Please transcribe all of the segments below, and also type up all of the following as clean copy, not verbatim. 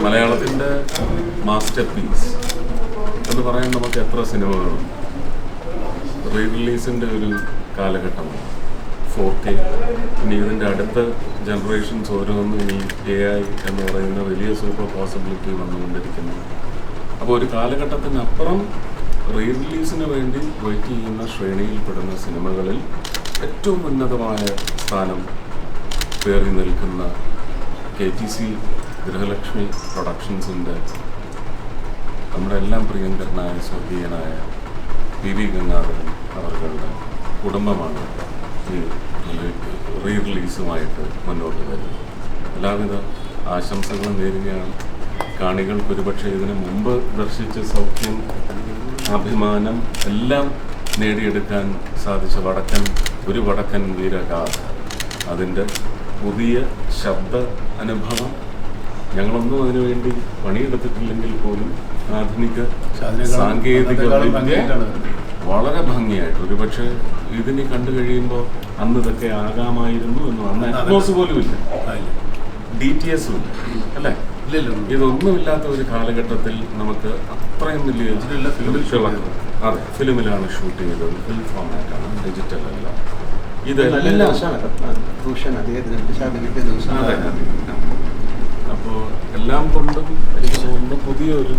മലയാളത്തിൻ്റെ master piece എന്ന് പറയാൻ നമുക്ക് എത്ര സിനിമകളുണ്ട്. റീ റിലീസിൻ്റെ ഒരു കാലഘട്ടമാണ് 4K. ഇനി ഇതിൻ്റെ അടുത്ത ജനറേഷൻസ് ഓരോന്നും ഈ AI എന്ന് പറയുന്ന വലിയ സൂപ്പർ പോസിബിലിറ്റി വന്നുകൊണ്ടിരിക്കുന്നു. അപ്പോൾ ഒരു കാലഘട്ടത്തിനപ്പുറം റീ റിലീസിന് വേണ്ടി വെയിറ്റ് ചെയ്യുന്ന ശ്രേണിയിൽപ്പെടുന്ന സിനിമകളിൽ ഏറ്റവും ഉന്നതമായ സ്ഥാനം പേറി നിൽക്കുന്ന KTC ഗൃഹലക്ഷ്മി പ്രൊഡക്ഷൻസിൻ്റെ നമ്മുടെ എല്ലാം പ്രിയങ്കരനായ സ്വർഗീയനായ PV ഗംഗാധരൻ അവരുടെ കുടുംബമാണ് ഈ റീ റിലീസുമായിട്ട് മുന്നോട്ട് വരുന്നത്. എല്ലാവിധ ആശംസകളും നേരുകയാണ്. കാണികൾക്ക് ഒരുപക്ഷെ ഇതിനു മുമ്പ് ദർശിച്ച സൗഖ്യം, അഭിമാനം എല്ലാം നേടിയെടുക്കാൻ സാധിച്ച വടക്കൻ വീരഗാഥ, അതിൻ്റെ പുതിയ ശബ്ദ അനുഭവം, ഞങ്ങളൊന്നും അതിനുവേണ്ടി പണിയെടുത്തിട്ടില്ലെങ്കിൽ പോലും ആധുനിക സാങ്കേതിക വിദ്യ വളരെ ഭംഗിയായിട്ട്, ഒരുപക്ഷെ ഇതിനെ കണ്ടു കഴിയുമ്പോൾ അന്ന് ഇതൊക്കെ ആകാമായിരുന്നു എന്ന് അന്ന് അറ്റ്മോസ് പോലും ഇല്ല, DTS ഇല്ല, അല്ലേ? ഇതൊന്നുമില്ലാത്ത ഒരു കാലഘട്ടത്തിൽ നമുക്ക് അത്രയും വലിയ അതെ ഫിലിമിലാണ് ഷൂട്ട് ചെയ്തത്, ഫിലിം ഫോർമാറ്റാണ്, ഡിജിറ്റൽ അല്ല. ഇതെല്ലാം അപ്പോൾ എല്ലാം കൊണ്ടും എനിക്ക് തോന്നുന്നു പുതിയൊരു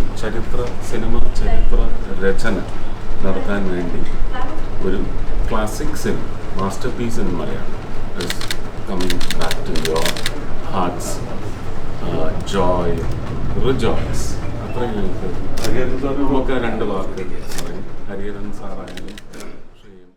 സിനിമ ചരിത്ര രചന നടത്താൻ വേണ്ടി ഒരു classic cinema, masterpiece in Malayalam is coming back to your hearts. Joy, rejoice. അത്രയും നമുക്ക് രണ്ട് വാക്ക് പറയും. ഹരിഹരൻ സാറായാലും